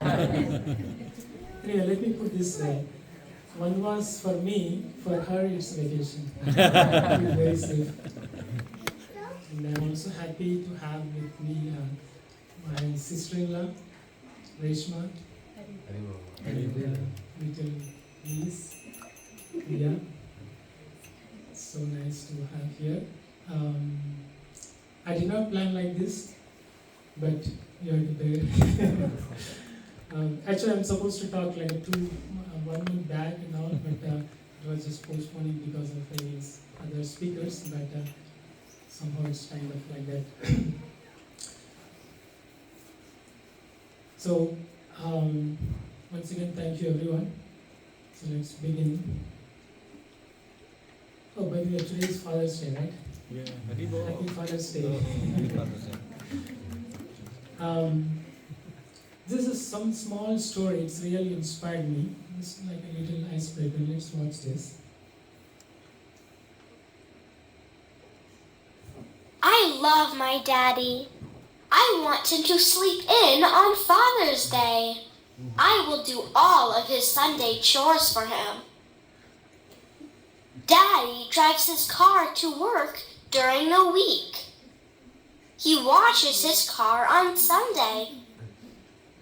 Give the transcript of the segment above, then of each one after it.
Anyway, let me put this way. One was for me, for her it's vacation. Very safe. And I'm also happy to have with me my sister-in-law, Reshma, and little niece, Priya. So nice to have here. I did not plan like this, but you have to bear it. Actually, I'm supposed to talk like 1 month back and all, but it was just postponing because of various other speakers, but somehow it's kind of like that. So, once again, thank you everyone. So let's begin. Oh, by the way, today is Father's Day, right? Yeah. Happy Father's Day. This is some small story. It's really inspired me. It's like a little icebreaker. Let's watch this. I love my daddy. I want him to sleep in on Father's Day. I will do all of his Sunday chores for him. Daddy drives his car to work during the week. He washes his car on Sunday.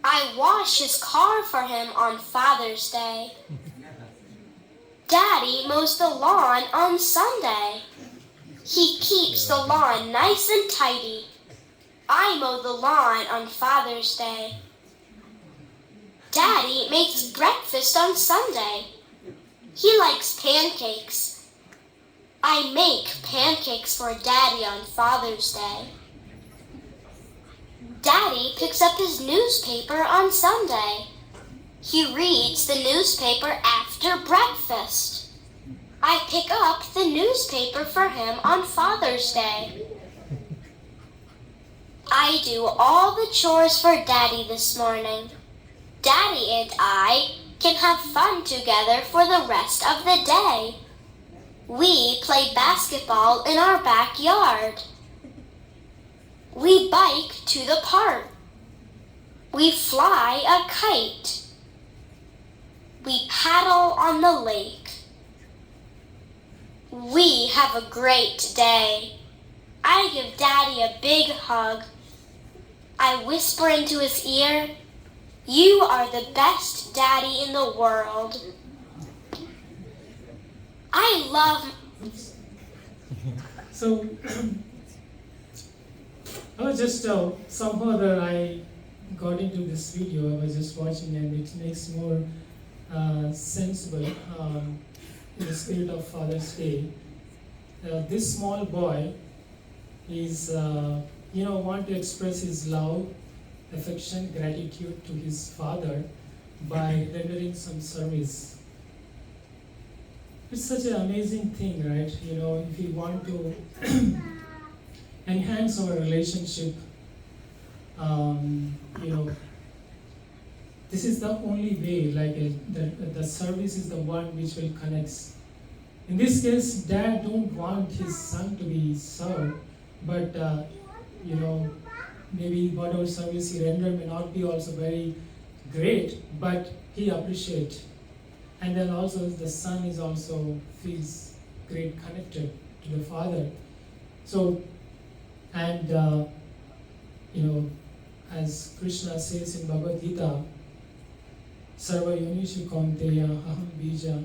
I wash his car for him on Father's Day. Daddy mows the lawn on Sunday. He keeps the lawn nice and tidy. I mow the lawn on Father's Day. Daddy makes breakfast on Sunday. He likes pancakes. I make pancakes for Daddy on Father's Day. Daddy picks up his newspaper on Sunday. He reads the newspaper after breakfast. I pick up the newspaper for him on Father's Day. I do all the chores for Daddy this morning. Daddy and I can have fun together for the rest of the day. We play basketball in our backyard. We bike to the park. We fly a kite. We paddle on the lake. We have a great day. I give Daddy a big hug. I whisper into his ear, "You are the best Daddy in the world." I love... So, I was just somehow that I got into this video. I was just watching, and it makes more sensible in the spirit of Father's Day. This small boy is, want to express his love, affection, gratitude to his father by rendering some service. It's such an amazing thing, right? If we want to enhance our relationship, this is the only way, the service is the one which will connect. In this case, dad don't want his son to be served, but maybe whatever service he rendered may not be also very great, but he appreciates. And then also the son is also feels great connected to the father. So, and as Krishna says in Bhagavad Gita, Sarva Yonishu Kaunteya Aham Bija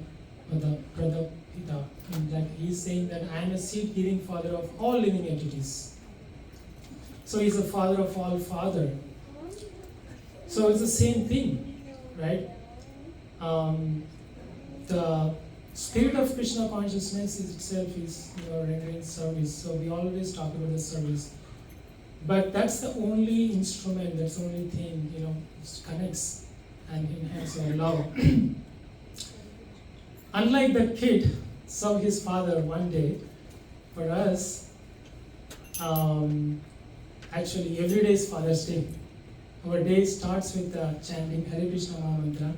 Pradapita, and that he is saying that I am a seed-giving father of all living entities. So he is the father of all father. So it's the same thing, right? The spirit of Krishna consciousness itself is rendering service. So we always talk about the service. But that's the only instrument, that's the only thing, which connects and enhances our love. Unlike the kid saw his father one day, for us, actually every day is Father's Day. Our day starts with chanting Hare Krishna Maha Mantra.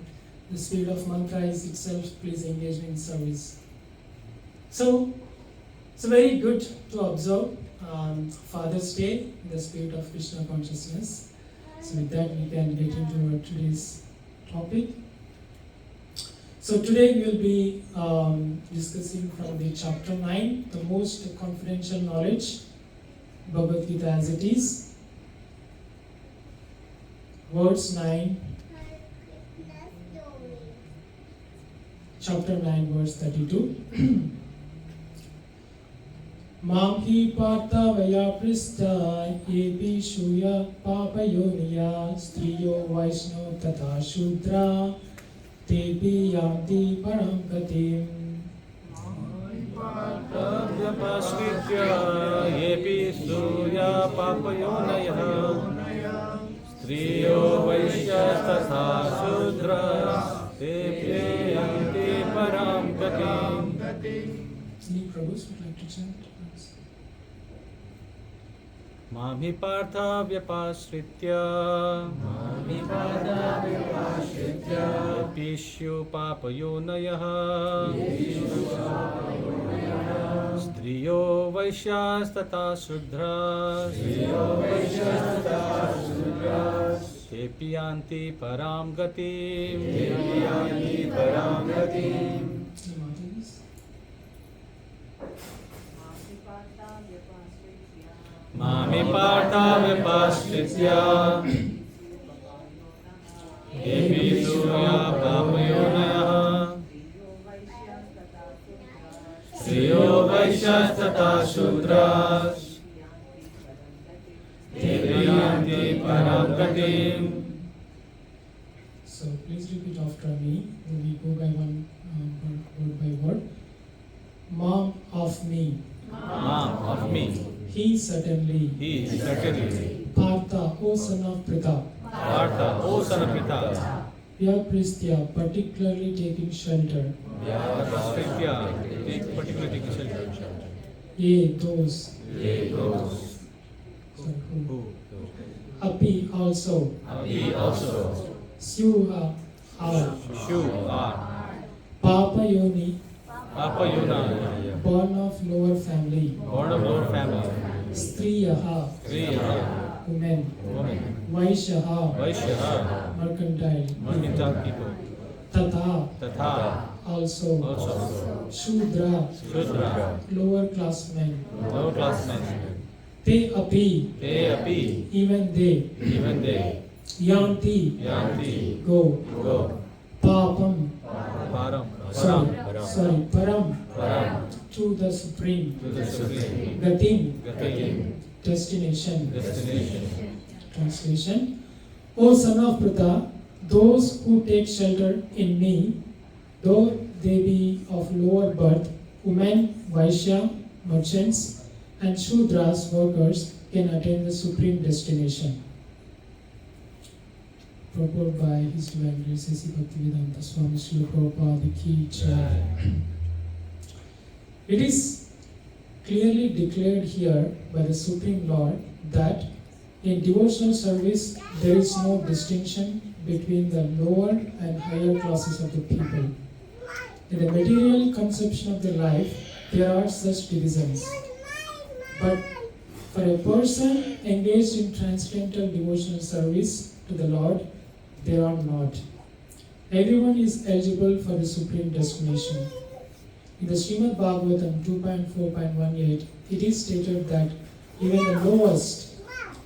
The spirit of mantra is itself please engage in service. So it's very good to observe Father's Day in the spirit of Krishna consciousness. So with that we can get into our today's topic. So today we will be discussing from the chapter 9, the most confidential knowledge, Bhagavad Gita as it is. Verse 9, chapter 9, verse 32. Mam hi partha vaya pristha yepi shuya papayoniya striyo vaishno tata shudra tepi yanti param gatim. Paskritya yepi shuya papayoniya striyo vaishya tata shudra tepi yanti param gatim. Any Prabhus would like to chant? Mami partha vyapasritya pishu papayonayah striyo vaishyas tata shudras tepiyanti param gatim. Mami partha vyapasritya yepi shuya papayonayah striyo vaishyas tata shudras tepiyanti param gatim. So please repeat after me. We go by word by word. Mom of me. Mom of me. He certainly. He certainly. Partha, O son of Pritha. Partha, O son of Pritha. Vyapristya, particularly taking shelter. Vyapristya, take particularly taking shelter. Ye, those. Sorry, who? Api, also. He also. Syuha, are. Shu, are. Papa Yoni, Papayona, born of lower family. born of lower family. Striyaha, Striya, women. woman. Vaishyaha, Vaishya, mercantile. mercantile people. Tata, Tatha, also. also. Shudra, Shudra, lower class men. lower class men. Te api, They api, even they. even they. Yanti, Yanti, go. go. Papam, Param, sorry, param, param, to the supreme. to the supreme. Gatim, Gatim, destination. destination. Translation. O son of Pritha, those who take shelter in me, though they be of lower birth, women, Vaishya, merchants, and Shudras, workers, can attain the supreme destination. Purport by His Divine Grace Bhakti Vriksha Swami Srila Prabhupada Devi Dasi. It is clearly declared here by the Supreme Lord that in devotional service there is no distinction between the lower and higher classes of the people. In the material conception of the life, there are such divisions. But for a person engaged in transcendental devotional service to the Lord, there are not. Everyone is eligible for the supreme destination. In the Srimad Bhagavatam 2.4.18, it is stated that even the lowest,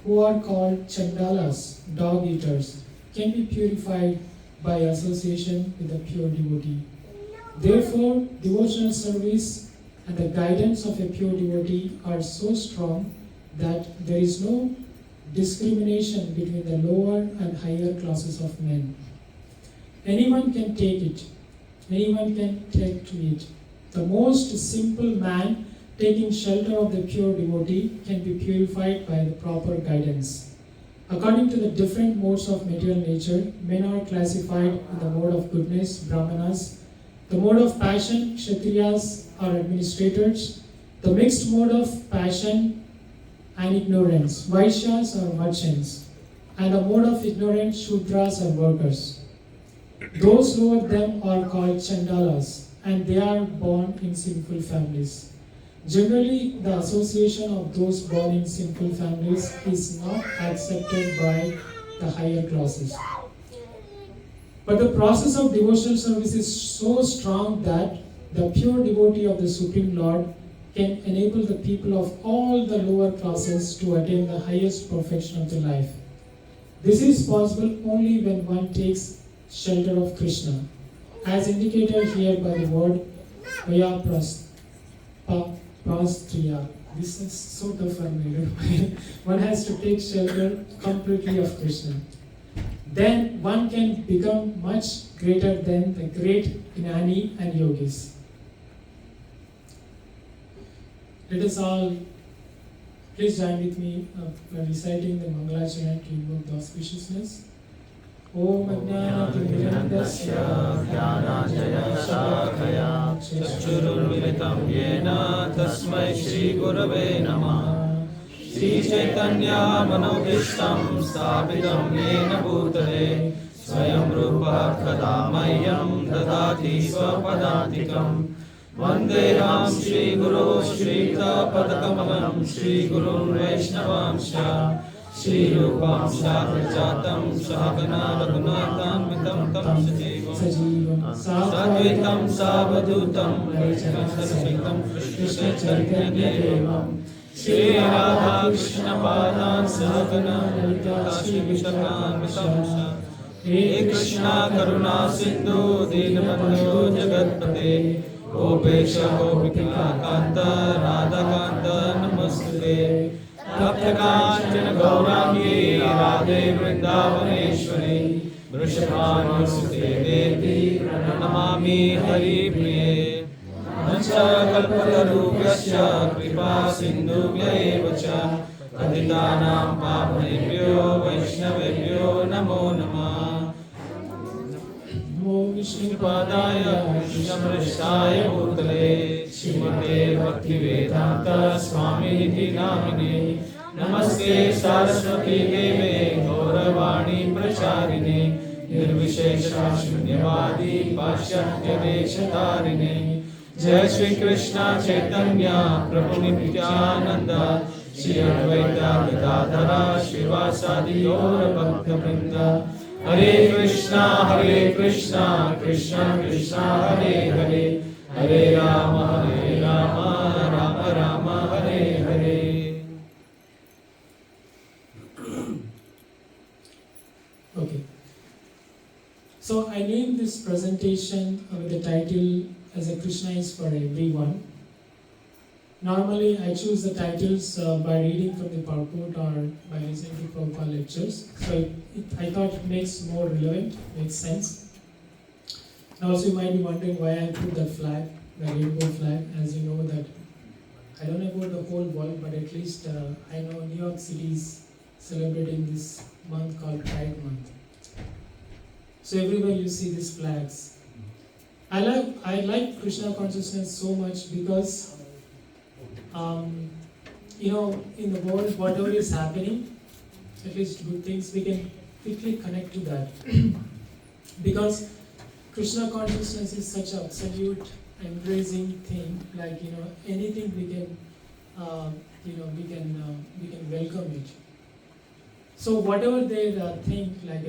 who are called chandalas, dog eaters, can be purified by association with a pure devotee. Therefore, devotional service and the guidance of a pure devotee are so strong that there is no discrimination between the lower and higher classes of men. Anyone can take it. Anyone can take to it. The most simple man taking shelter of the pure devotee can be purified by the proper guidance. According to the different modes of material nature, men are classified in the mode of goodness, brahmanas, the mode of passion, kshatriyas are administrators, the mixed mode of passion and ignorance, vaishyas are merchants, and the mode of ignorance, shudras are workers. Those lower them are called chandalas, and they are born in sinful families. Generally, the association of those born in sinful families is not accepted by the higher classes. But the process of devotional service is so strong that the pure devotee of the Supreme Lord can enable the people of all the lower classes to attain the highest perfection of the life. This is possible only when one takes shelter of Krishna, as indicated here by the word 𝗦𝗽𝗲𝗿. This is so tough for me. One has to take shelter completely of Krishna. Then one can become much greater than the great Gnani and Yogis. Let us all please join with me by reciting the Mangala chant to invoke the auspiciousness. Om Ajnanatirmirandasya Jnananjana-shalakaya Chakshurunmilitam Yena Tasmai Shri Gurave Namah Shri Chaitanya Manobhishtam Sthapitam Yena Bhutale Swayam Rupa Kadamayyam Dadati Swapadantikam Vande Ram Shri Guru Shri Padakamalam Shri Guru Vaishnavamsha Shri Rupam Sagrajatam Sahagana Raghunatham Tam Sajivam Sadvaitam Savadutam Sarasvitam Krishna Chaitanya Devam Shri Radha Krishna Padan Sahagana Lalita Shri Vishakam Vishamsha He Krishna Karuna Sindhu Dinabandhu Jagatpate Gopesha Gopika Kanta Radha Kanta Namaste Taptakanchana Gaurangi Radhe Vrindavaneshwari Vrishabhanusute Devi Pranamami Hari Priye Vancha Kalpatarubhyasya Kripa Sindhubhya Evacha Patitanam Pavanebhyo Vaishnavebhyo Namo Namah Namo Vishnupadaya Krishnamrishaya Bhutale Srimate Bhakti Vedanta Swami Niti Namine Namaste Saraswati Deve Gauravani Pracharine Nirvishesha Shunyavadi Pashyatya Deshatarine Jai Shri Krishna Chaitanya Prabhu Nityananda Shri Advaita Gadadhara Shivasadi Gaura Bhakta Vrinda Hare Krishna Krishna Krishna Hare Hare Hare Rama Rama Rama Hare Hare. Okay. So I named this presentation with the title as a Krishna is for everyone. Normally I choose the titles by reading from the purport or by listening to Prabhupada lectures. So I thought it makes more relevant, makes sense. And also you might be wondering why I put that flag, the rainbow flag. As you know that, I don't know about the whole world, but at least I know New York City is celebrating this month called Pride Month. So everywhere you see these flags. I like Krishna Consciousness so much because in the world, whatever is happening, at least good things, we can quickly connect to that. Because Krishna Consciousness is such an absolute embracing thing, like, anything we can, we can welcome it. So whatever they think, like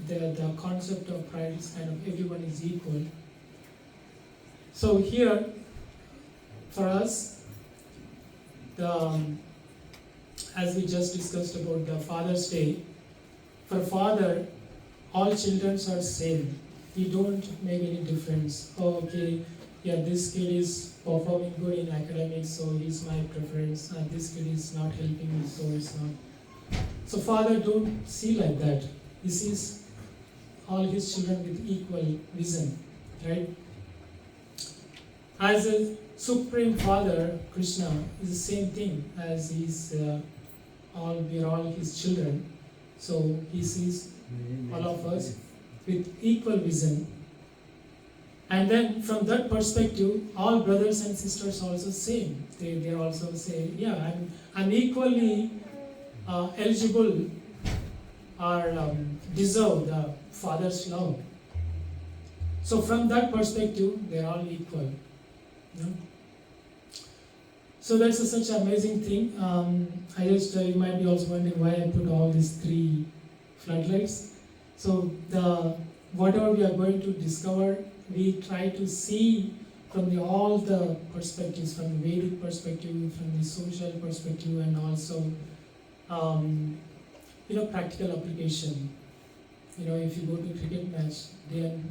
the concept of pride is kind of everyone is equal. So here, for us, as we just discussed about the Father's Day, for Father, all children are same. We don't make any difference. Oh, okay, yeah, this kid is performing good in academics, so he's my preference. And this kid is not helping me, so it's not. So Father don't see like that. He sees all his children with equal vision, right? As a Supreme Father, Krishna, is the same thing as we are all his children. So he sees all of us with equal vision. And then from that perspective, all brothers and sisters are also same. They also say, yeah, I'm equally eligible or deserve the Father's love. So from that perspective, they're all equal. So that's such an amazing thing. You might be also wondering why I put all these 3 floodlights. So whatever we are going to discover, we try to see from all the perspectives, from the Vedic perspective, from the social perspective, and also practical application. If you go to cricket match, then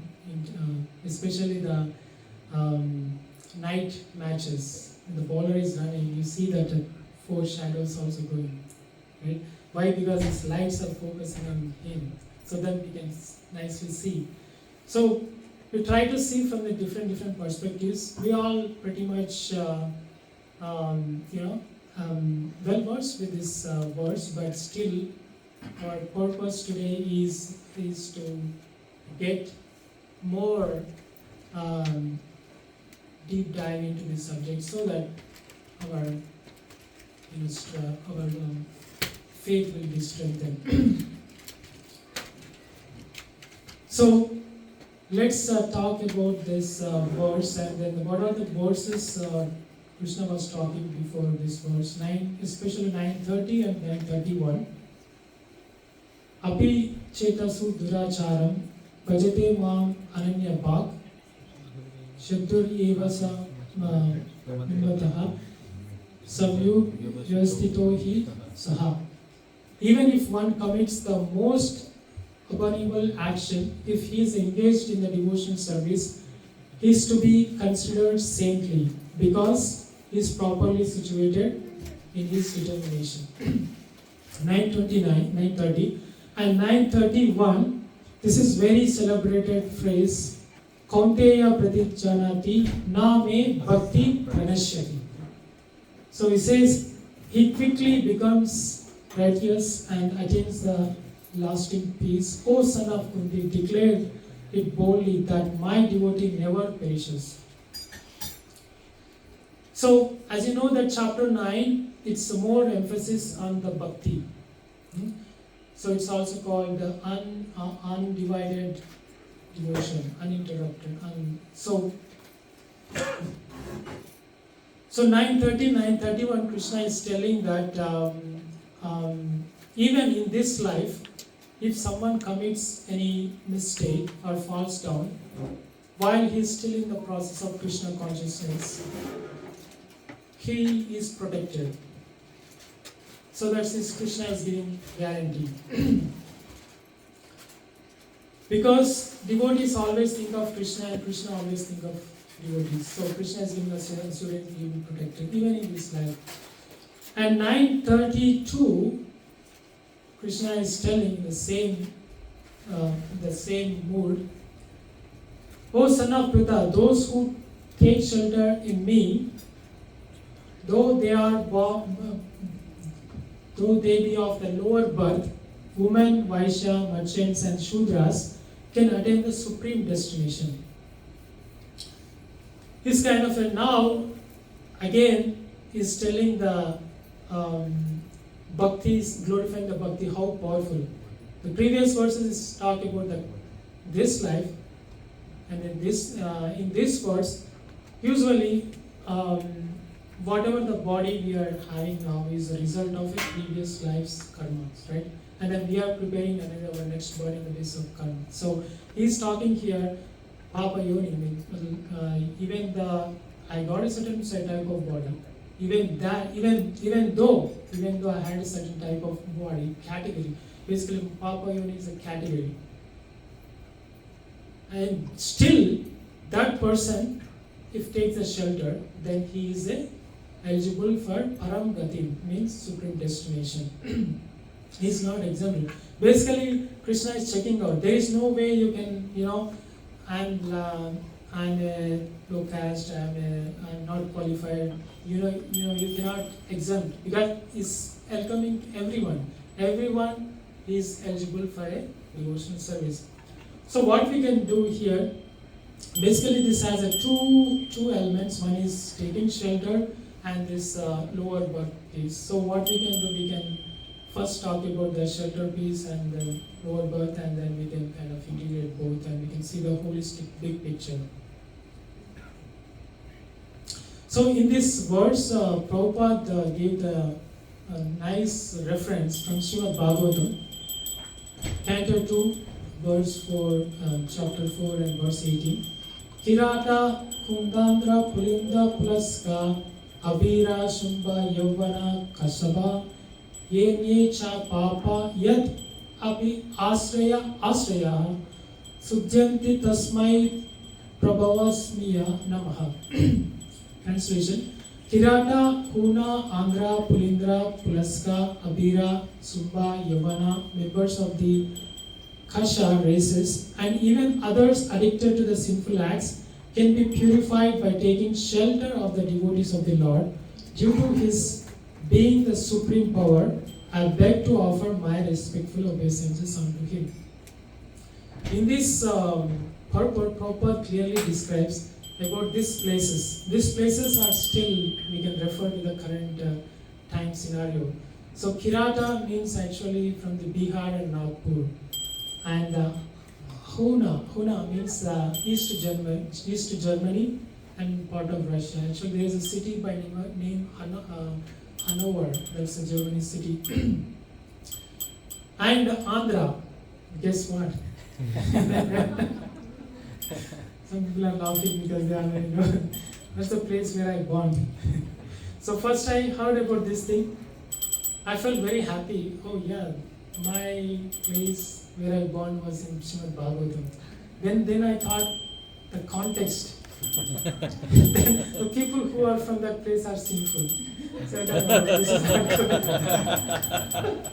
especially the night matches, the bowler is running, you see that 4 shadows also going, right? Why? Because his lights are focusing on him, so then we can nicely see. So we try to see from the different perspectives. We all pretty much well versed with this verse, but still our purpose today is to get more deep dive into this subject, so that our faith will be strengthened. So let's talk about this verse, and then what are the verses Krishna was talking before this verse, 9, especially 9:30 and 9:31. Api chetasu duracharam bhajate mam ananya bhak shabdur eva sa nimataha savyu vyastito hi saha. Even if one commits the most abominable action, if he is engaged in the devotion service, he is to be considered saintly, because he is properly situated in his determination. 9:29, 9:30 and 9:31, this is very celebrated phrase, Kaunteya pratijjanati na me bhakti pranashyati. So he says, he quickly becomes righteous and attains the lasting peace. O son of Kunti, declare it boldly that my devotee never perishes. So, as you know that chapter 9, it's more emphasis on the bhakti. So it's also called the undivided devotion, uninterrupted. So 9:30, 9:31, Krishna is telling that even in this life, if someone commits any mistake or falls down while he is still in the process of Krishna consciousness, he is protected. So that's this Krishna is giving guarantee. Because devotees always think of Krishna and Krishna always think of devotees. So Krishna is giving us assurance he will be protected even in this life. And 9:32, Krishna is telling the same mood. O son of Pritha, those who take shelter in me, though they be of the lower birth, women, Vaishya, merchants and Shudras can attain the supreme destination. This kind of now again is telling the bhakti, is glorifying the bhakti, how powerful. The previous verses talk about this life, and in this verse, usually whatever the body we are having now is a result of a previous life's karmas, right? And then we are preparing our next body in the base of karma. So he's talking here, Papa Yoni, even I got a certain type of body. Even though I had a certain type of body category, basically Papa Yoni is a category, and still that person, if takes a shelter, then he is eligible for Param Gati, means supreme destination. He is not exempted. Basically, Krishna is checking out. There is no way you can, I'm a low caste, I'm not qualified. You cannot exempt, because it's welcoming everyone. Everyone is eligible for a devotional service. So what we can do here, basically this has two elements. One is taking shelter and this lower birth piece. So what we can do, we can first talk about the shelter piece and the lower birth, and then we can kind of integrate both and we can see the holistic big picture. So So in this verse, Prabhupada gave the nice reference from Srimad Bhagavatam, Canto 2, verse 4, chapter 4 and verse 18. Kirata Kundandra Pulinda Pulaska Abhira Shumba Yavana Kasaba Yenye Cha Papa Yat Abhi Asraya Sujyanti Tasmai Prabhavasmiya Namaha. Translation: Kirata, Kuna, Andhra, Pulindra, Pulaska, Abhira, Sumba, Yavana, members of the Kasha races, and even others addicted to the sinful acts can be purified by taking shelter of the devotees of the Lord. Due to his being the supreme power, I beg to offer my respectful obeisances unto him. In this purport, Prabhupada clearly describes about these places. These places are still, we can refer to the current time scenario. So Kirata means actually from the Bihar and Nagpur. And Huna means east to Germany and part of Russia. Actually there is a city by name Hanover, that's a German city. And Andhra, guess what? Some people are laughing because they are very good. That's the place where I born. So first I heard about this thing, I felt very happy. Oh yeah, my place where I born was in Srimad Bhagavatam. Then I thought the context. Then the people who are from that place are sinful. So I don't know, this is not good.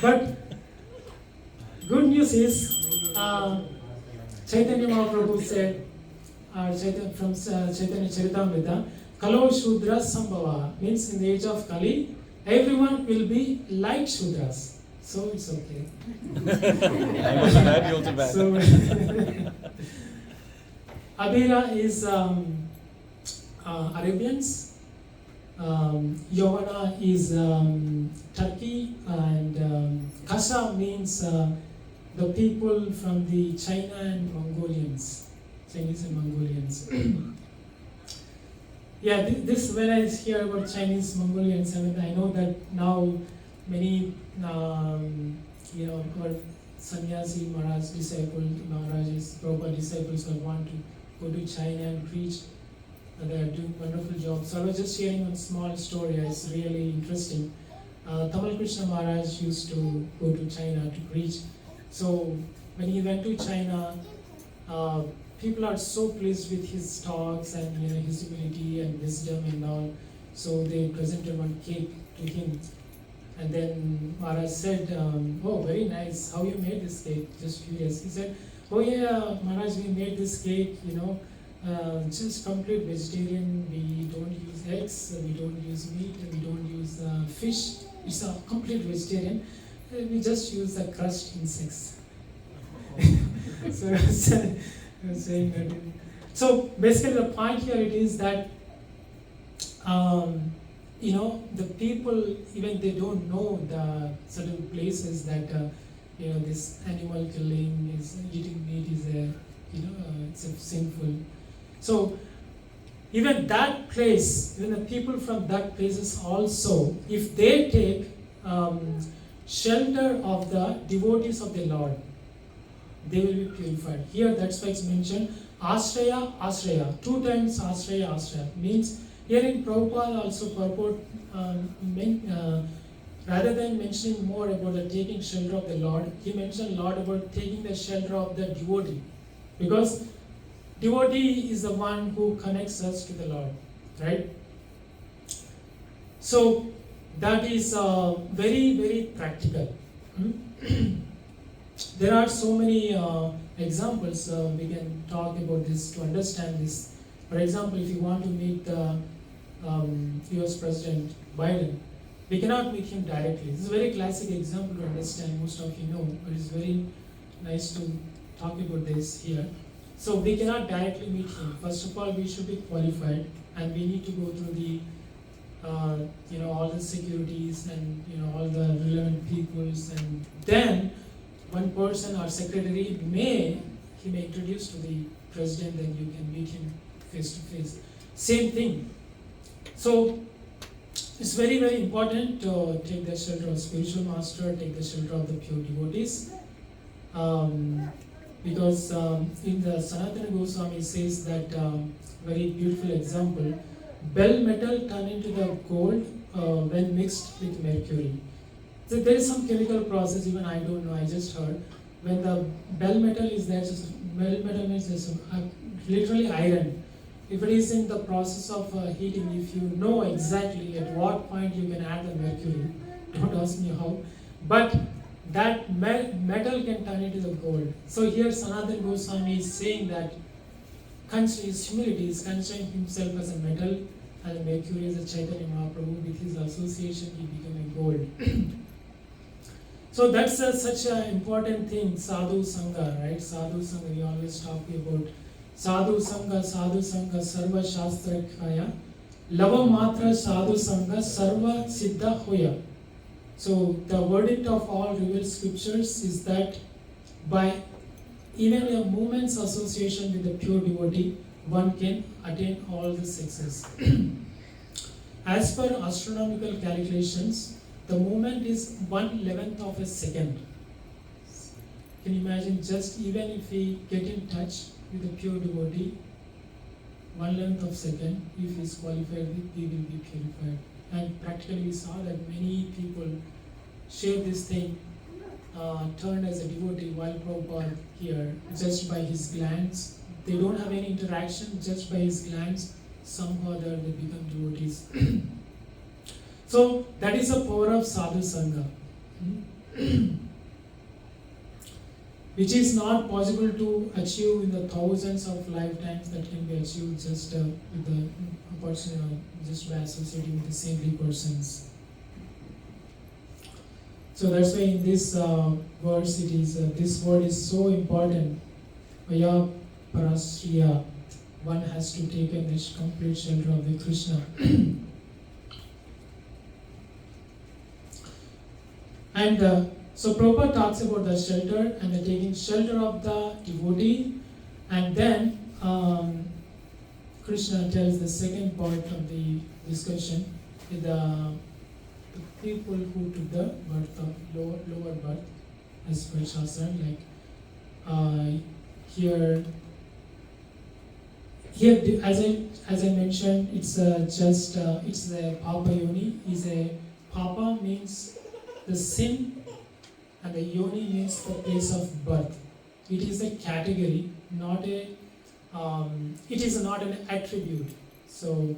But good news is, Chaitanya Mahaprabhu said, from Chaitanya Charitamrita, Kalo Shudra Sambhava, means in the age of Kali, everyone will be like Shudras. So it's okay. So, Abhira is Arabians, Yavana is Turkey, and Kasa means the people from the China and Mongolians, Chinese and Mongolians. Yeah, this when I hear about Chinese Mongolians, I mean, I know that now many our sannyasi Maharaj disciples, Maharaj's Prabhupada disciples who want to go to China and preach. They are doing wonderful job. So I was just sharing one small story. It's really interesting. Tamal Krishna Maharaj used to go to China to preach. So when he went to China, people are so pleased with his talks and his humility and wisdom and all. So they presented one cake to him. And then Maharaj said, oh, very nice, how you made this cake? Just curious. He said, oh yeah, Maharaj, we made this cake, just complete vegetarian. We don't use eggs, we don't use meat, we don't use fish. It's a complete vegetarian. We just use the crushed insects. So I was saying that. So basically the point here it is that the people, even they don't know the certain places that this animal killing is eating meat is it's a sinful. So even that place, even the people from that places also, if they take shelter of the devotees of the Lord, they will be purified. Here that's why it's mentioned Asraya, Asraya. 2 times Asraya, Asraya means. Here in Prabhupada also purport, rather than mentioning more about the taking shelter of the Lord, he mentioned a lot about taking the shelter of the devotee. Because devotee is the one who connects us to the Lord, right? So that is very, very practical. There are so many examples we can talk about this to understand this. For example, if you want to meet US President Biden, we cannot meet him directly. This is a very classic example to understand, most of you know, but it's very nice to talk about this here. So we cannot directly meet him. First of all, we should be qualified and we need to go through the all the securities and all the relevant peoples, and then one person or secretary may introduce to the president, then you can meet him face to face. Same thing. So it's very, very important to take the shelter of spiritual master, take the shelter of the pure devotees. Because in the Sanatana Goswami says that very beautiful example, bell metal turn into the gold when mixed with mercury. So there is some chemical process, even I don't know, I just heard. When the bell metal is there, bell metal means literally iron. If it is in the process of heating, if you know exactly at what point you can add the mercury, don't ask me how, but that metal can turn into the gold. So here Sanatana Goswami is saying that his humility is considering himself as a metal and mercury as a Chaitanya Mahaprabhu. With his association he became a gold. So that's such an important thing, Sadhu Sangha, right? Sadhu Sangha, we always talk about Sadhu Sangha, Sarva Shastra Khaya, Lava Matra Sadhu Sangha, Sarva Siddha Hoya. So the verdict of all revealed scriptures is that by even a moment's association with the pure devotee, one can attain all the success. As per astronomical calculations, the moment is 1/11th of a second. Can you imagine, just even if we get in touch with a pure devotee, 1/11th of a second, if he is qualified, he will be purified. And practically we saw that many people share this thing, turned as a devotee while Prabhupada here, just by his glance. They don't have any interaction, just by his glance, somehow or other they become devotees. So that is the power of Sadhu Sangha, which is not possible to achieve in the thousands of lifetimes, that can be achieved just with the opportunity, just by associating with the saintly persons. So that's why in this verse, it is this word is so important. Vaya Parasriya, one has to take a complete shelter of the Krishna. And so Prabhupada talks about the shelter and the taking shelter of the devotee, and then Krishna tells the second part of the discussion with the people who took the birth of lower birth, as per Shastra, like here as I mentioned, it's just it's the Papa Yoni. Is a Papa means the sin, and the Yoni means the place of birth. It is a category, not a. It is not an attribute. So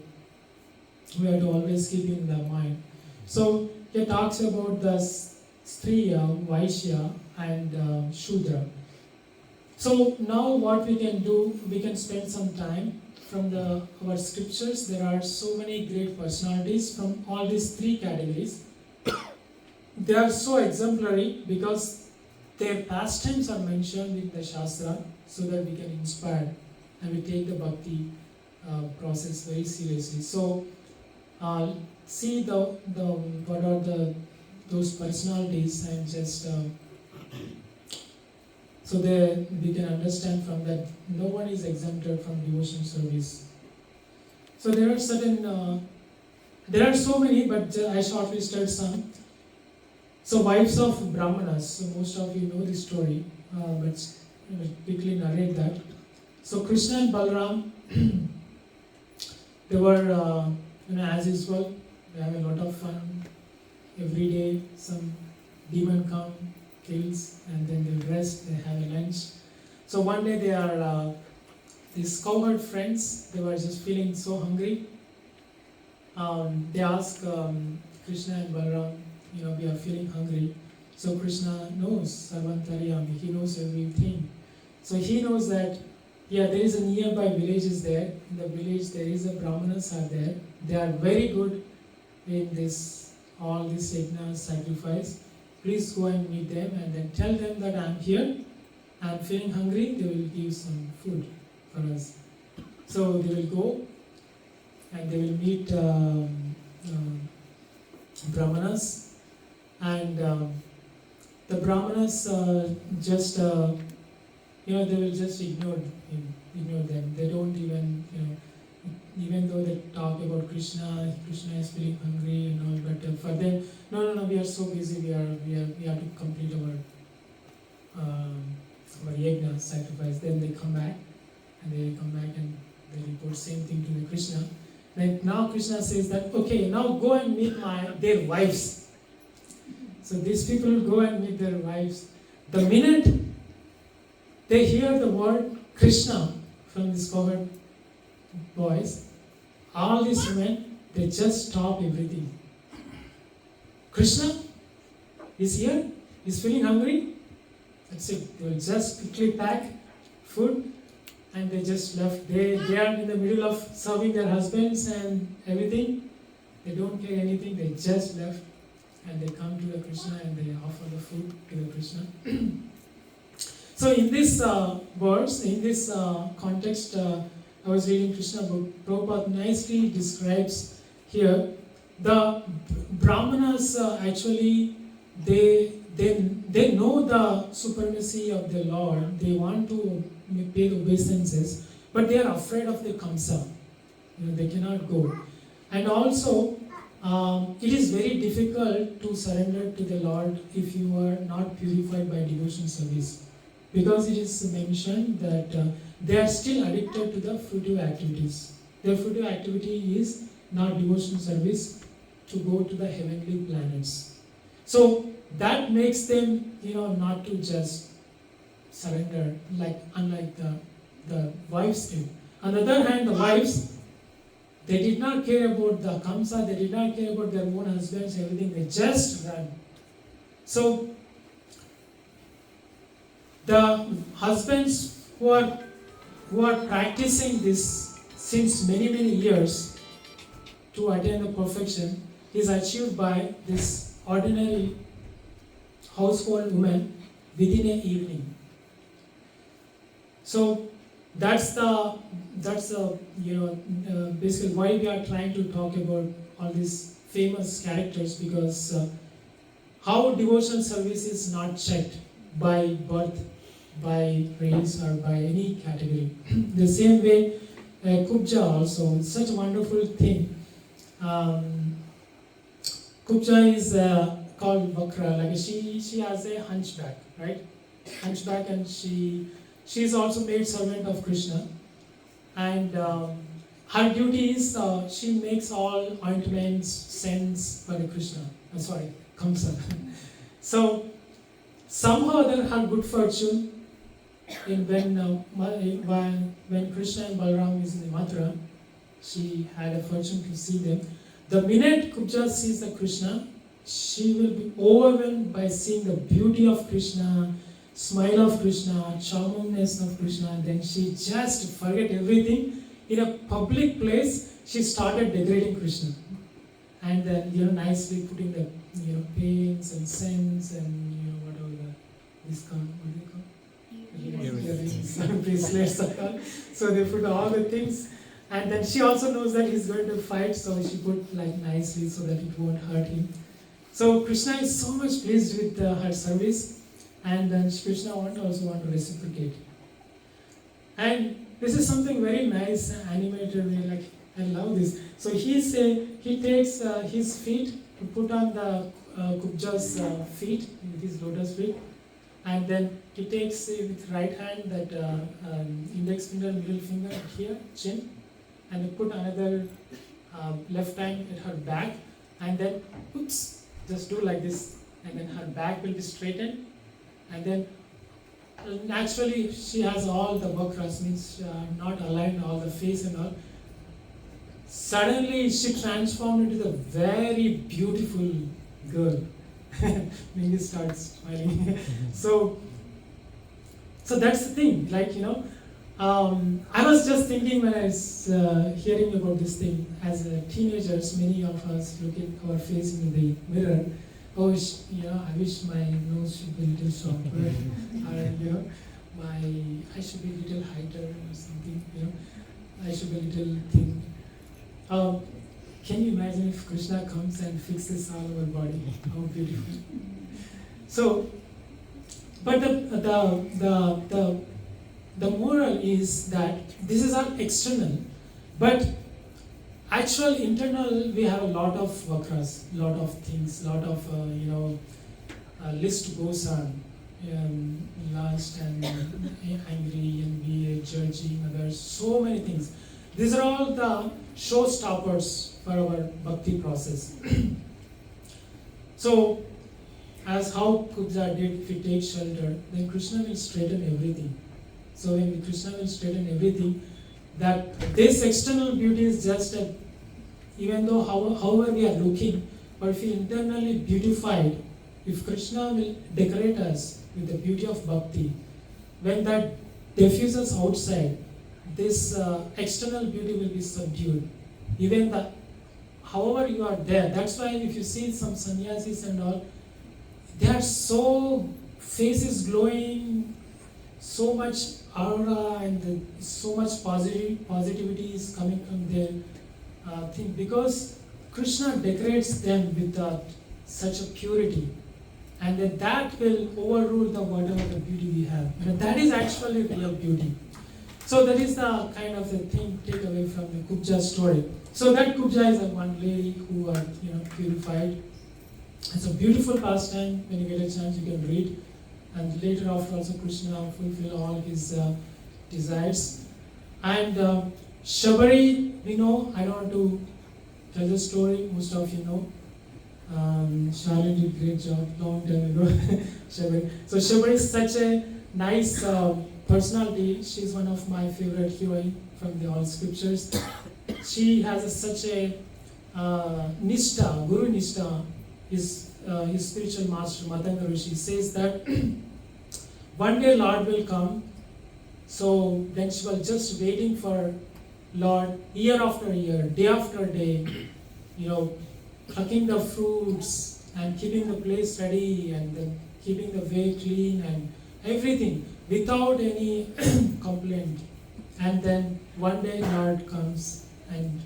we have to always keep in the mind. So he talks about the Striya, Vaishya, and Shudra. So now what we can do, we can spend some time from our scriptures. There are so many great personalities from all these three categories. They are so exemplary because their pastimes are mentioned in the Shastra, so that we can inspire and we take the bhakti process very seriously. So see what are those personalities, and just so that we can understand from that no one is exempted from devotion service. So there are certain, there are so many, but I shortlisted some. So wives of Brahmanas, so most of you know this story, but quickly narrate that. So Krishna and Balaram, they were, as usual, they have a lot of fun. Every day some demon come, kills, and then they rest, they have a lunch. So one day they are, these cowherd friends, they were just feeling so hungry. They ask Krishna and Balaram, we are feeling hungry. So Krishna knows, Sarvantariyami, he knows everything. So he knows that, there is a nearby village is there. In the village there is a Brahmanas are there. They are very good in all this yajna sacrifice. Please go and meet them and then tell them that I am here, I am feeling hungry, they will give some food for us. So they will go and they will meet Brahmanas, and the Brahmanas just, they will just ignore them. They don't even, even though they talk about Krishna is feeling hungry and all, but for them, no, we are so busy, we have to complete our yajna, sacrifice. Then they come back and they report same thing to the Krishna. Like now Krishna says that, okay, now go and meet their wives. So these people will go and meet their wives. The minute they hear the word Krishna from these cohort boys, all these women, they just stop everything. Krishna is here, he's feeling hungry. That's it. They will just quickly pack food and they just left. They are in the middle of serving their husbands and everything. They don't care anything, they just left and they come to the Krishna and they offer the food to the Krishna. So in this verse, in this context, I was reading Krishna book. Prabhupada nicely describes here the Brahmanas actually they know the supremacy of the Lord. They want to pay the obeisances, but they are afraid of the Kamsa. They cannot go. And also, it is very difficult to surrender to the Lord if you are not purified by devotion service, because it is mentioned that they are still addicted to the fruitive activities. Their fruitive activity is not devotion service to go to the heavenly planets. So that makes them, not to just surrender, unlike the wives did. On the other hand, the wives, they did not care about the Kamsa, they did not care about their own husbands, everything, they just ran. So the husbands who are practicing this since many years to attain the perfection is achieved by this ordinary household woman within an evening. So that's basically why we are trying to talk about all these famous characters, because how devotional service is not checked by birth, by race, or by any category. The same way, Kubja also, it's such a wonderful thing. Kubja is called Vakra, like she has a hunchback, right? Hunchback, and she's also made servant of Krishna. And her duty is she makes all ointments, scents for the Krishna. Kamsa. So somehow there her good fortune when Krishna and Balaram is in Mathura, she had a fortune to see them. The minute Kubja sees the Krishna, she will be overwhelmed by seeing the beauty of Krishna, smile of Krishna, charmingness of Krishna, and then she just forget everything. In a public place, she started decorating Krishna. And then, nicely putting the, paints and scents and, whatever earrings, bracelets are called. So they put all the things. And then she also knows that he's going to fight, so she put nicely so that it won't hurt him. So Krishna is so much pleased with her service, and then Krishna also want to reciprocate. And this is something very nice, animated way, I love this. So he takes his feet to put on the Kubja's feet, with his lotus feet, and then he takes with right hand that index finger, middle finger here, chin, and he put another left hand at her back, and then just do like this, and then her back will be straightened, and then naturally she has all the vakras, means not aligned, all the face and all. Suddenly she transformed into a very beautiful girl. Mingi starts smiling. So that's the thing, I was just thinking when I was hearing about this thing, as teenagers, many of us look at our face in the mirror. I wish my nose should be a little sharper, or I should be a little heighter or something. I should be a little thin. Can you imagine if Krishna comes and fixes all our body? How beautiful! So, but the moral is that this is all external, but actual internal, we have a lot of vakras, lot of things, lot of list goes on. Lust and angry and be judging others, so many things. These are all the showstoppers for our bhakti process. So, as how Kubja did, if we take shelter, then Krishna will straighten everything. So when Krishna will straighten everything, that this external beauty is just a, even though however we are looking, but if we internally beautified, if Krishna will decorate us with the beauty of bhakti, when that diffuses outside, this external beauty will be subdued. Even the, however you are there, that's why if you see some sannyasis and all, they are so, faces glowing, so much aura and so much positivity is coming from their thing, because Krishna decorates them with such a purity, and that will overrule the whatever the beauty we have. And that is actually real beauty. So that is the kind of the thing take away from the Kubja story. So that Kubja is a one lady who are purified. It's a beautiful pastime. When you get a chance, you can read. And later after also Krishna fulfill all his desires. And Shabari, we know, I don't want to tell the story, most of you know. Charlotte did a great job long time ago. Shabari. So Shabari is such a nice personality. She's one of my favorite heroine from the all scriptures. She has such a nishta, Guru Nishta. His spiritual master, Matanga Rishi, says that one day Lord will come. So then she was just waiting for Lord year after year, day after day, plucking the fruits and keeping the place ready and then keeping the way clean and everything without any complaint. And then one day Lord comes and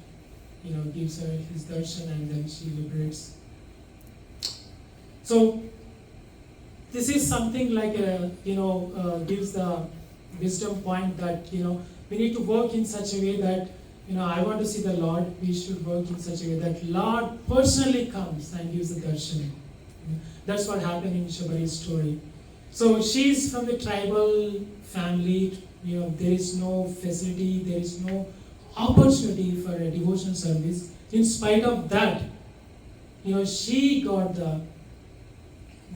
gives her his darshan, and then she liberates. So this is something like gives the wisdom point that we need to work in such a way that I want to see the Lord. We should work in such a way that Lord personally comes and gives the darshan. That's what happened in Shabari's story. So she's from the tribal family. There is no facility, there is no opportunity for a devotion service. In spite of that, she got the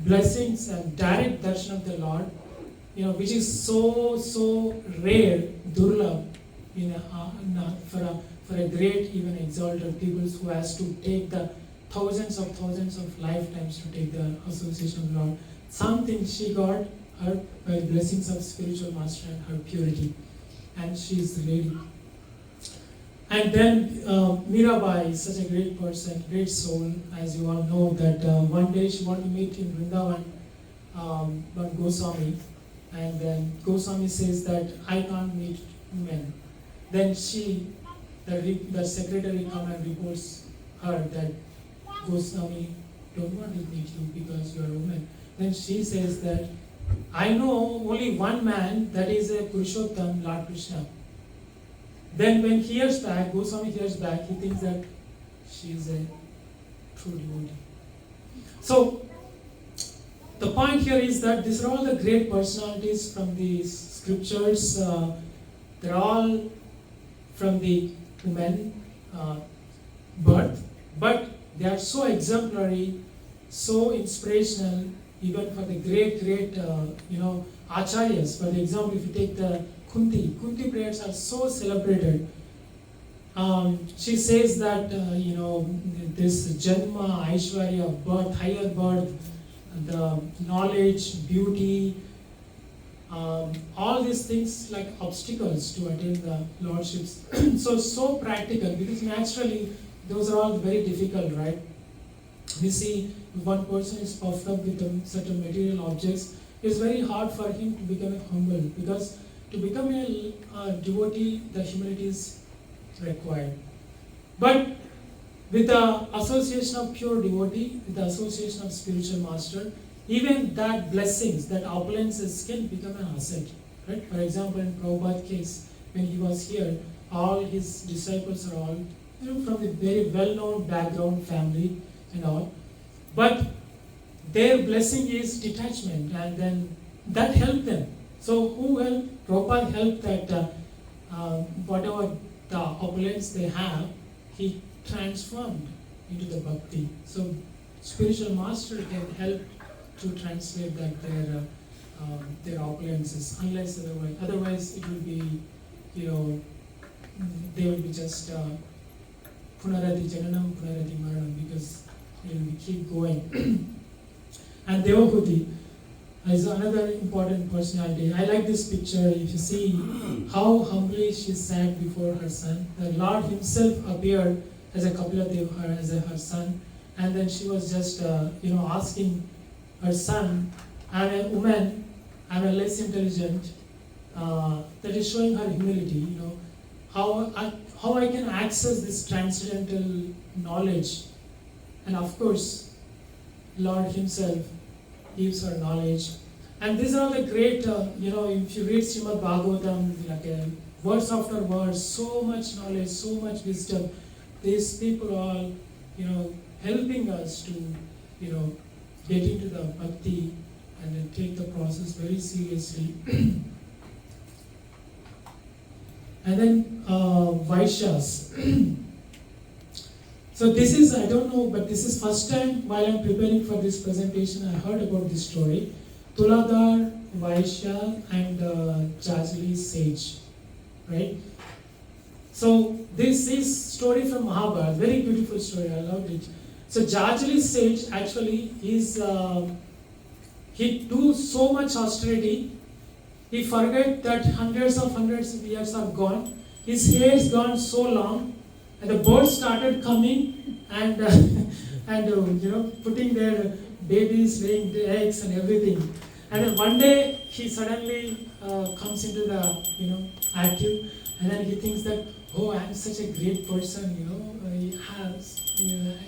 blessings and direct darshan of the Lord, which is so rare, durlabh, for a great, even exalted people who has to take the thousands of lifetimes to take the association of the Lord. Something she got her by blessings of spiritual master and her purity, and she is ready. And then Mirabai is such a great person, great soul, as you all know, that one day she wanted to meet in Vrindavan, one Goswami, and then Goswami says that I can't meet women. Then the secretary come and reports her that Goswami don't want to meet you because you are a woman. Then she says that I know only one man, that is a Purushottam, Lord Krishna. Then when he hears back, Goswami hears back, he thinks that she is a true devotee. So the point here is that these are all the great personalities from the scriptures. They're all from the human birth, but they are so exemplary, so inspirational, even for the great acharyas. For example, if you take the Kunti prayers are so celebrated. She says that this Janma, Aishwarya, birth, higher birth, the knowledge, beauty, all these things like obstacles to attain the lordships. so practical, because naturally those are all very difficult, right? We see if one person is puffed up with certain material objects, it's very hard for him to become humble, because to become a devotee, the humility is required. But with the association of pure devotee, with the association of spiritual master, even that blessings, that opulences can become an asset. Right? For example, in Prabhupada's case, when he was here, all his disciples are all from a very well-known background family and all. But their blessing is detachment, and then that helped them. So who helped? Prabhupada helped that whatever the opulence they have, he transformed into the bhakti. So spiritual master can help to translate that their opulences, unless otherwise it will be, they will be just punarati jananam, punarati maranam, because it will keep going. And Devahuti is another important personality. I like this picture. If you see how humbly she sat before her son, the Lord himself appeared as a Kapila Deva, as her son, and then she was just asking her son, I'm a woman, I'm a less intelligent, that is showing her humility, how I can access this transcendental knowledge. And of course, Lord himself gives her knowledge. And these are the great, if you read Srimad Bhagavatam, like verse after verse, so much knowledge, so much wisdom. These people are, helping us to, get into the bhakti and then take the process very seriously. And then Vaishyas. So this is, I don't know, but this is first time while I'm preparing for this presentation, I heard about this story. Tuladar, Vaishya, and 𝗔𝗯liche sage, right? So this is story from Mahabharata, very beautiful story, I loved it. So 𝗔𝗯liche sage actually is, he do so much austerity, he forget that hundreds of years are gone, his hair is gone so long, and the birds started coming and putting their babies, laying the eggs and everything. And then one day he suddenly comes into the active, and then he thinks that, oh, I'm such a great person,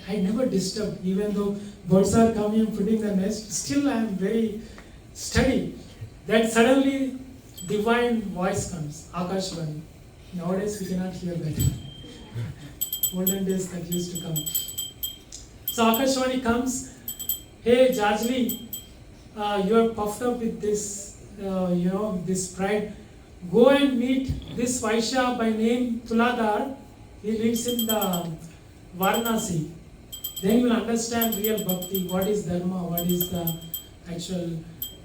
I never disturb, even though birds are coming and putting the nest, still I'm very steady. Then suddenly divine voice comes, Akashvani. Nowadays we cannot hear that. Olden days that used to come. So Akashvani comes, hey 𝗔𝗯liche, you are puffed up with this, this pride. Go and meet this Vaishya by name Tuladar. He lives in the Varanasi. Then you will understand real bhakti, what is dharma, what is the actual,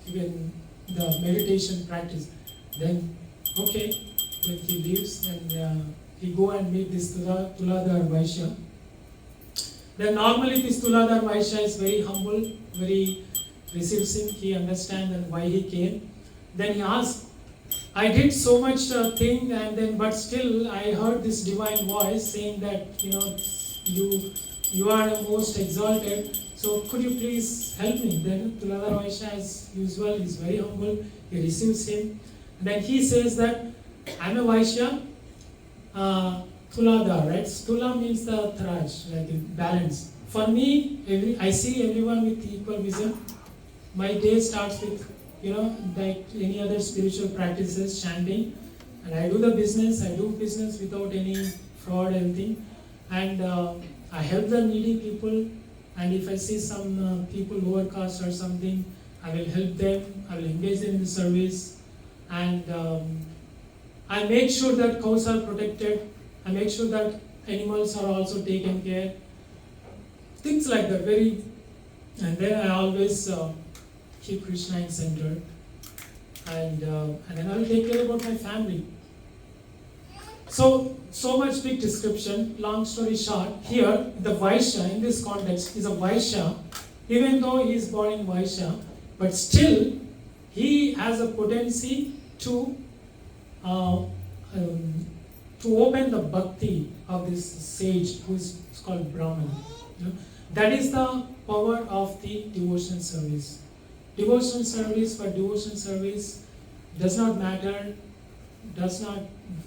even the meditation practice. Then, okay, then he leaves and he go and meet this Tuladar Vaishya. Then normally this Tuladar Vaishya is very humble, very receives him, he understands and why he came. Then he asks, I did so much thing, and then but still I heard this divine voice saying that you are the most exalted, so could you please help me? Then Tuladar Vaishya, as usual, is very humble, he receives him. And then he says that I'm a Vaishya, Tuladar, right? Tula means the thraj, like balance. For me, I see everyone with equal vision. My day starts with, like any other spiritual practices, chanting, and I do business without any fraud or anything, and I help the needy people, and if I see some people lower caste or something, I will help them, I will engage them in the service, and I make sure that cows are protected, I make sure that animals are also taken care, things like that, and then I always keep Krishna in center, and then I will take care about my family. So much big description, long story short, here the Vaishya in this context is a Vaishya, even though he is born in Vaishya, but still he has a potency to open the bhakti of this sage who is called Brahman. That is the power of the devotion service. Devotion service does not matter, does not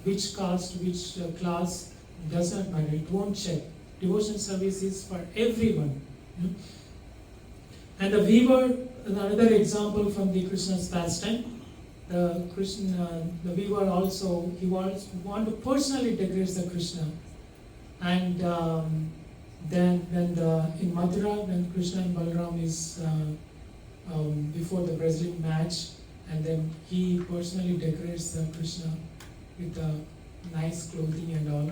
which caste, which class, does not matter, it won't check. Devotion service is for everyone. And the weaver, another example from the Krishna's pastime, the weaver also, he want to personally degrade the Krishna. And then in Mathura, when Krishna and Balaram is before the wrestling match, and then he personally decorates Krishna with nice clothing and all,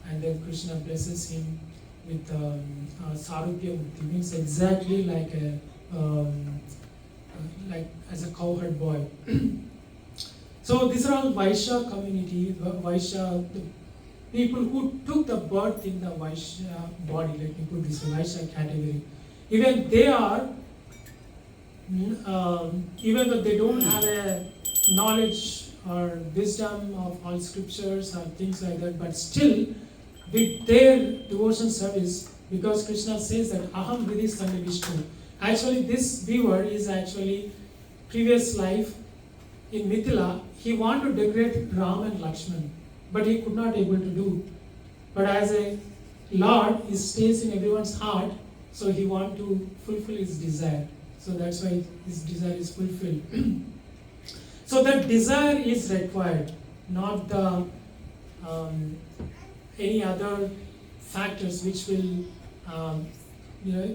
and then Krishna blesses him with Sarupya Mukti, means exactly like as a cowherd boy. So these are all Vaishya community, Vaishya, the people who took the birth in the Vaishya body, let me put this Vaishya category. Even they are, even though they don't have a knowledge or wisdom of all scriptures or things like that, but still with their devotion service, because Krishna says that Aham Vidhi Sangha Vishnu. Actually, this viewer is actually previous life in Mithila. He wanted to decorate Ram and Lakshman, but he could not able to do. But as a Lord, he stays in everyone's heart, so he want to fulfill his desire. So that's why his desire is fulfilled. So that desire is required, not the any other factors which will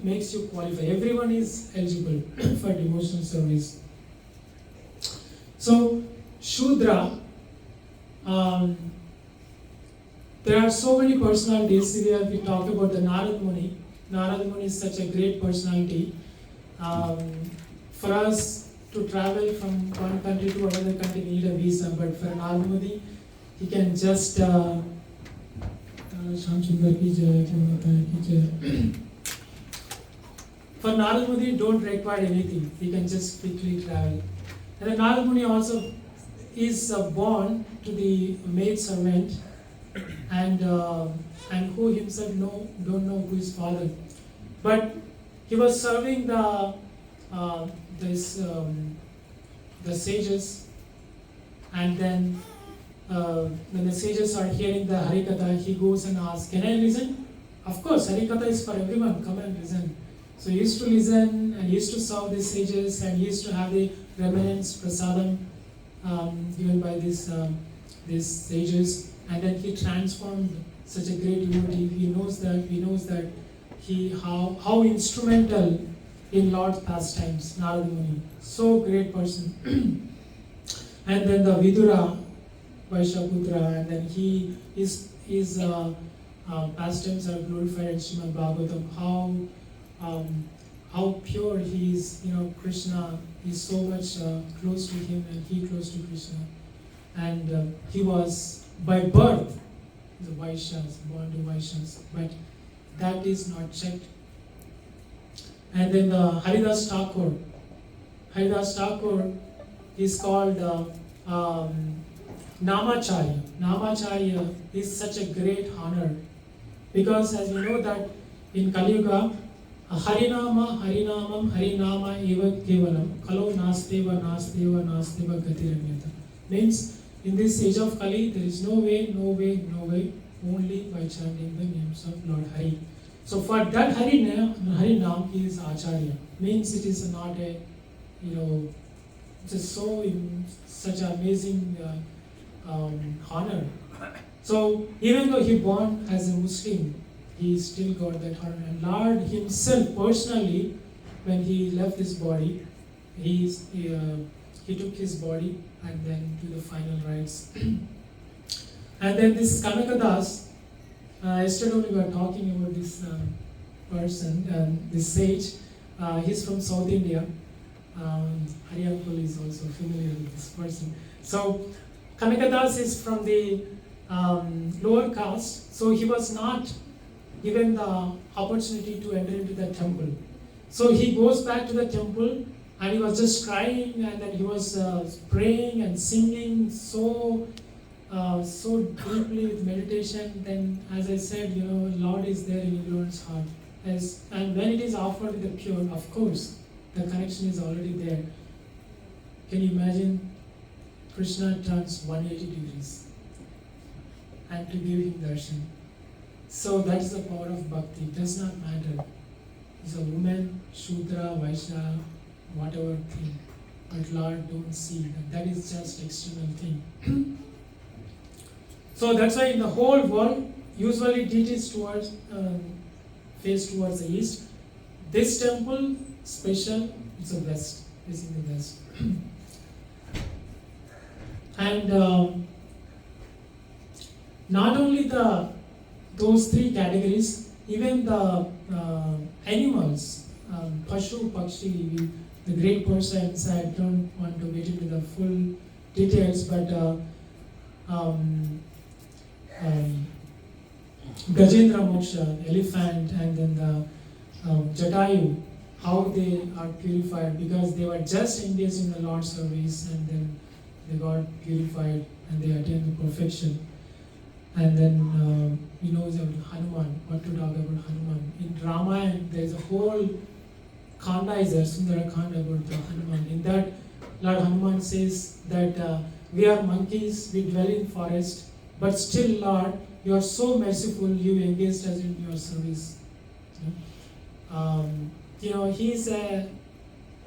makes you qualify. Everyone is eligible for devotional service. So Shudra, there are so many personalities. Here we talk about the Narad Muni. Narad Muni is such a great personality. For us to travel from one country to another country, we need a visa, but for Narad Muni, he can just for Narad Muni, don't require anything. He can just quickly travel. And the Narad Muni also is born to the maid servant, and who himself don't know who his father. But he was serving the sages, and then when the sages are hearing the Harikatha, he goes and asks, "Can I listen?" Of course, Harikatha is for everyone. Come and listen. So he used to listen, and he used to serve the sages, and he used to have the remnants prasadam given by these sages, and then he transformed such a great devotee. He knows that he how instrumental in Lord's pastimes, Narada Muni. So great person. And then the Vidura, Vaishyaputra, and then his pastimes are glorified in Srimad Bhagavatam. How pure he is, Krishna is so much close to him, and he close to Krishna. And he was by birth the Vaishyas, born to Vaishyas, but that is not checked. And then the Haridas Thakur. Haridas Thakur is called Namacharya. Namacharya is such a great honor, because as we know that in Kali Yuga, Harinama, Harinamam, Harinama eva kevalam, Kalo nasteva, nasteva, nasteva gatiramyata. Means, in this age of Kali, there is no way, only by chanting the names of Lord Hari. So for that Harinam, he is Acharya. Means it is not a, just such an amazing honor. So even though he born as a Muslim, he still got that honor. And Lord himself personally, when he left this body, he took his body and then to the final rites. And then this Kanakadas, yesterday we were talking about this person, this sage. He's from South India. Hari Uncle is also familiar with this person. So Kanakadas is from the lower caste, so he was not given the opportunity to enter into the temple. So he goes back to the temple, and he was just crying, and then he was praying and singing so deeply with meditation. Then, as I said, Lord is there in everyone's heart. And when it is offered with the pure, of course, the connection is already there. Can you imagine? Krishna turns 180 degrees and to give him darshan. So that's the power of bhakti. It does not matter. It's a woman, Shudra, Vaishya, whatever thing. But Lord don't see. That is just external thing. So that's why in the whole world, usually deities towards face towards the east. This temple special, it's the west, facing the west. And not only those three categories, even the animals, Pashu, Pakshi, the great persons, I don't want to get into the full details, but Gajendra Moksha, elephant, and then the Jatayu, how they are purified because they were just engaged in the Lord's service, and then they got purified and they attained the perfection. And then we know about Hanuman, what to talk about Hanuman. In Ramayana, there is a whole Khanda is there, Sundara Khanda about the Hanuman. In that, Lord Hanuman says that we are monkeys, we dwell in forest, but still, Lord, you are so merciful, you engaged us in your service. He's an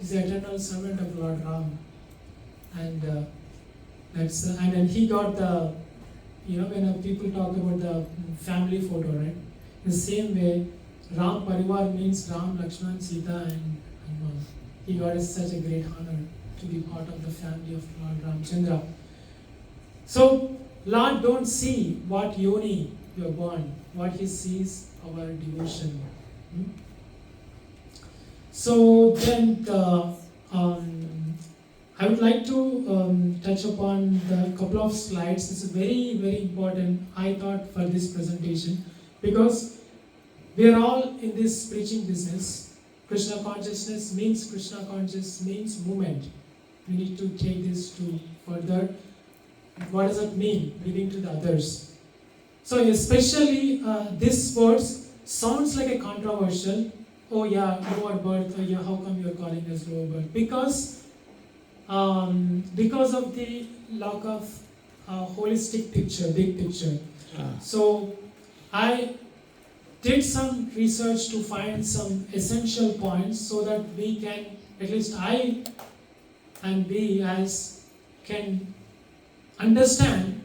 eternal servant of Lord Ram, and and then he got the, when people talk about the family photo, right? The same way, Ram Parivar means Ram, Lakshman, Sita, and Hanuman. He got such a great honor to be part of the family of Lord Ramchandra. So, Lord don't see what yoni you are born. What He sees, our devotion. So then, I would like to touch upon the couple of slides. This is very, very important, I thought, for this presentation, because we are all in this preaching business. Krishna Consciousness means Krishna Consciousness means movement. We need to take this to further. What does it mean? Giving to the others. So especially this verse sounds like a controversial. Oh yeah, lower birth. Oh yeah, how come you are calling us lower birth? Because of the lack of holistic picture, big picture. So I did some research to find some essential points so that we can, at least I and we as can understand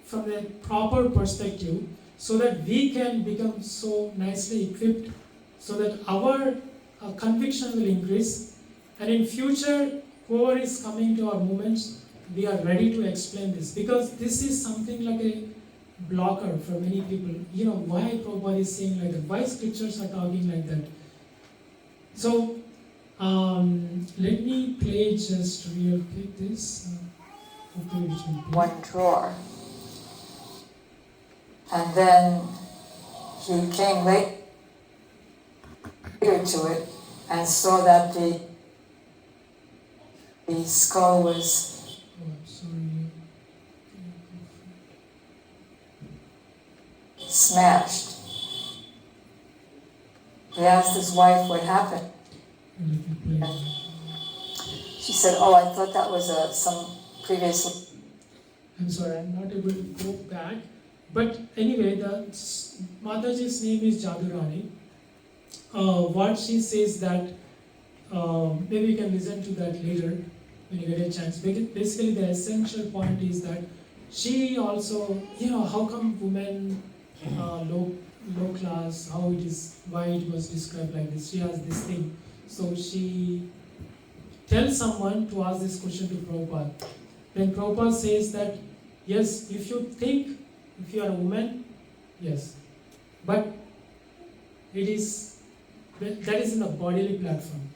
from a proper perspective, so that we can become so nicely equipped, so that our conviction will increase, and in future, whoever is coming to our movements, we are ready to explain this, because this is something like a blocker for many people. Why Prabhupada is saying like that? Why scriptures are talking like that? So, let me play just real quick this. One drawer. And then he came later to it and saw that the skull was smashed. He asked his wife what happened. She said, "Oh, I thought that was some previous..." I'm sorry, I'm not able to go back. But anyway, the Mataji's name is Jadurani. What she says that, maybe you can listen to that later when you get a chance. Basically, the essential point is that she also, how come women, low class, how it is, why it was described like this. She has this thing. So she tells someone to ask this question to Prabhupada. Then Prabhupada says that, yes, if you are a woman, yes, but that is in the bodily platform,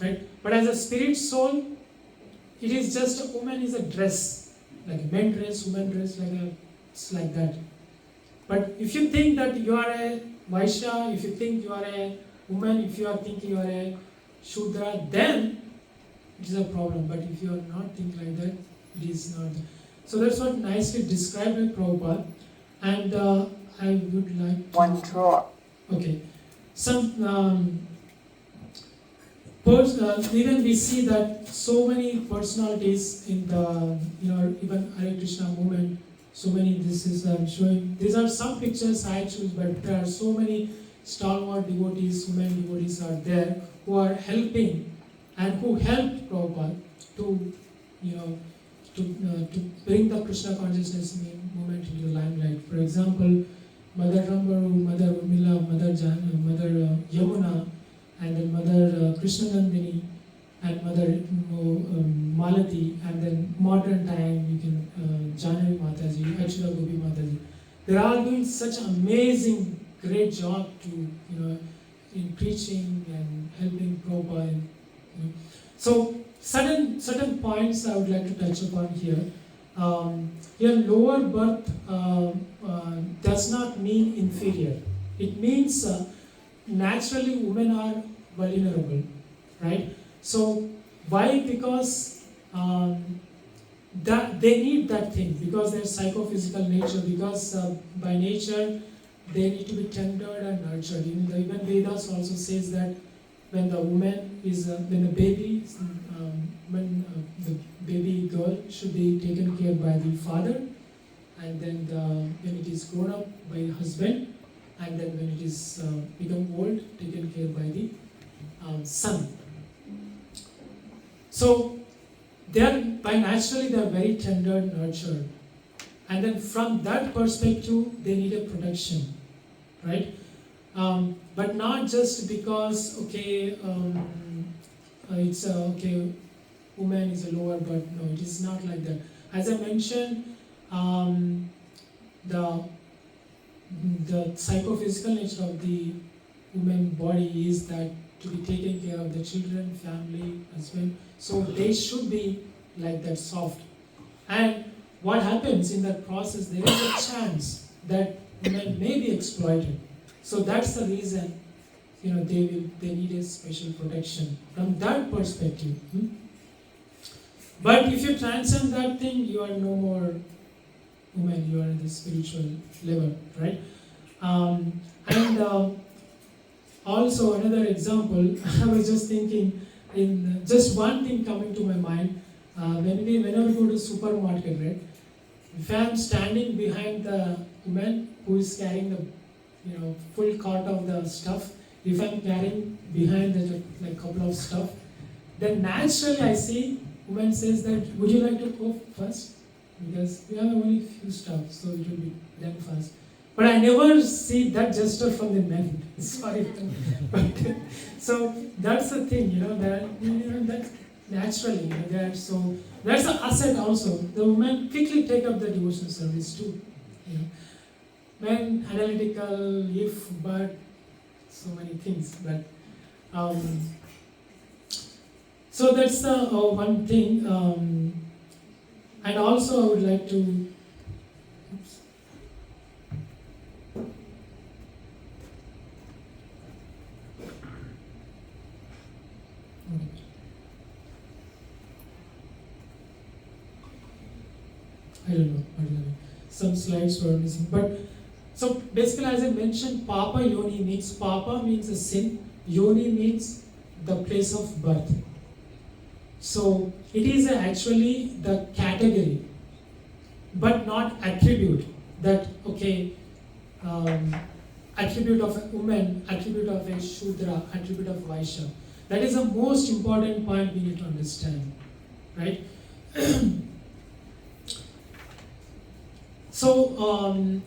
right? But as a spirit soul, it is just a woman is a dress, like a men dress, woman dress, it's like that. But if you think that you are a Vaishya, if you think you are a woman, if you are thinking you are a Shudra, then it is a problem. But if you are not thinking like that, it is not. So that's what nicely described by Prabhupada. And I would like to... One drawer. Okay. Some even we see that so many personalities in the even Hare Krishna movement. So many. This is showing. These are some pictures I choose, but there are so many stalwart devotees, women devotees are there who are helping and who helped Prabhupada to to bring the Krishna consciousness movement into the limelight. For example, Mother Rambaru, Mother Urmila, Mother Yamuna, and then Mother Krishna Nandini, and Mother Malati, and then modern time you can Janani Mataji, Achura Gopi Mataji. They're all doing such an amazing, great job to in preaching and helping Prabhupada. So certain points I would like to touch upon here. Here, lower birth does not mean inferior. It means naturally women are vulnerable, right? So why? Because that they need that thing, because their psychophysical nature, because by nature they need to be tendered and nurtured. Even Vedas also says that when the woman is when the baby the baby girl should be taken care by the father, and then when it is grown up by the husband, and then when it is become old, taken care by the son. So by naturally they are very tender, nurtured, and then from that perspective they need a protection, right? But not just because it's okay, woman is a lower, but no, it is not like that. As I mentioned, the psychophysical nature of the woman body is that to be taking care of the children, family, husband. So they should be like that, soft. And what happens in that process, there is a chance that women may be exploited. So that's the reason, they need a special protection from that perspective. But if you transcend that thing, you are no more woman, you are in the spiritual level, right? Also another example, I was just thinking, in just one thing coming to my mind, whenever we go to supermarket, right? If I am standing behind the woman who is carrying the full cart of the stuff, if I am carrying behind the couple of stuff, then naturally I see woman says that, would you like to go first? Because we have only few stuff, so it will be done fast. But I never see that gesture from the men. Sorry. But, so that's the thing, that naturally, that so that's an asset also. The women quickly take up the devotional service too. Men analytical, if, but, so many things. But so that's the one thing. And also I would like to. I don't know. Some slides were missing. But so basically, as I mentioned, Papa Yoni means a sin. Yoni means the place of birth. So it is actually the category, but not attribute. That attribute of a woman, attribute of a Shudra, attribute of Vaishya. That is the most important point we need to understand, right? So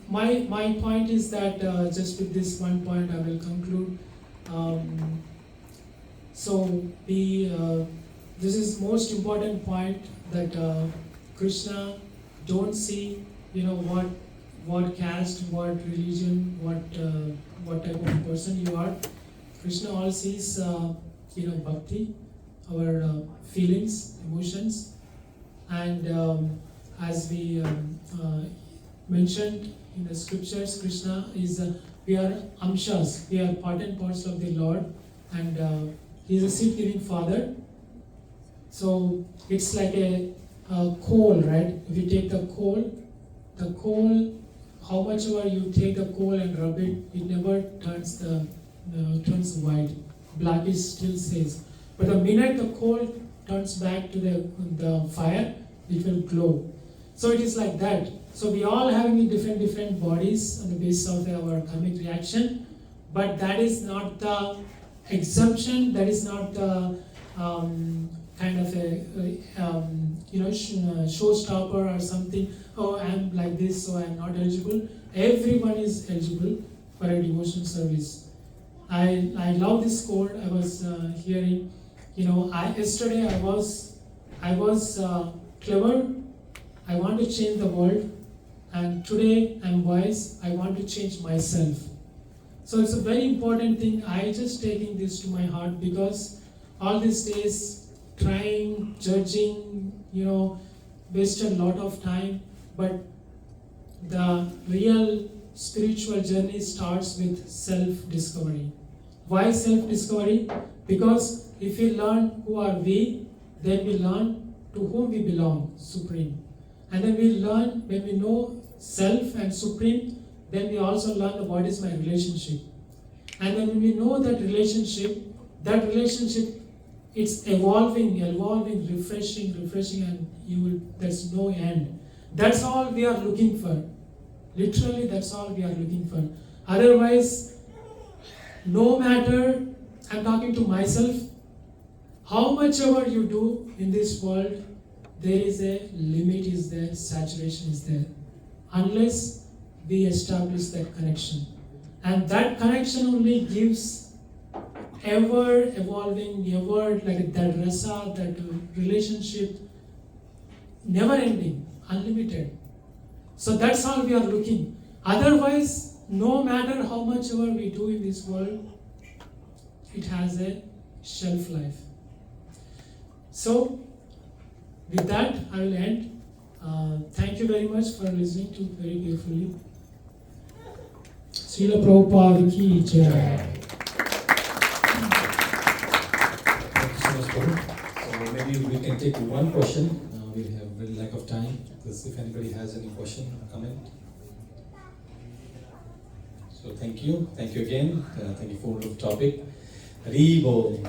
my point is that just with this one point I will conclude. This is most important point that Krishna don't see what caste, what religion, what type of person you are. Krishna all sees bhakti, our feelings, emotions, and as we mentioned in the scriptures, Krishna is we are amshas, we are part and parcel of the Lord, and He is a seed-giving Father. So it's like a coal, right? If you take the coal, how much ever you take the coal and rub it, it never turns turns white. Blackish still stays. But the minute the coal turns back to the fire, it will glow. So it is like that. So we all having different bodies on the basis of our karmic reaction, but that is not the exemption. That is not the kind of a showstopper or something. Oh, I'm like this, so I'm not eligible. Everyone is eligible for a devotion service. I love this quote. I was hearing. Yesterday I was clever. I want to change the world, and today I'm wise. I want to change myself. So it's a very important thing. I just taking this to my heart because all these days trying, judging, wasted a lot of time. But the real spiritual journey starts with self-discovery. Why self-discovery? Because if we learn who are we, then we learn to whom we belong, Supreme. And then we learn, when we know self and Supreme, then we also learn what is my relationship. And then when we know that relationship, it's evolving, refreshing, and there's no end. That's all we are looking for. Literally, that's all we are looking for. Otherwise, no matter, I'm talking to myself, how much ever you do in this world, there is a limit is there, saturation is there. Unless we establish that connection. And that connection only gives ever evolving, ever like that rasa, that relationship, never ending, unlimited. So that's all we are looking. Otherwise, no matter how much ever we do in this world, it has a shelf life. So, with that, I will end. Thank you very much for listening to very carefully. Srila Prabhupada ki jai. Thank you so much, Prabhu. So maybe we can take one question. We have very lack of time. Because if anybody has any question or comment. So thank you again. Thank you for the topic. Hari Bol.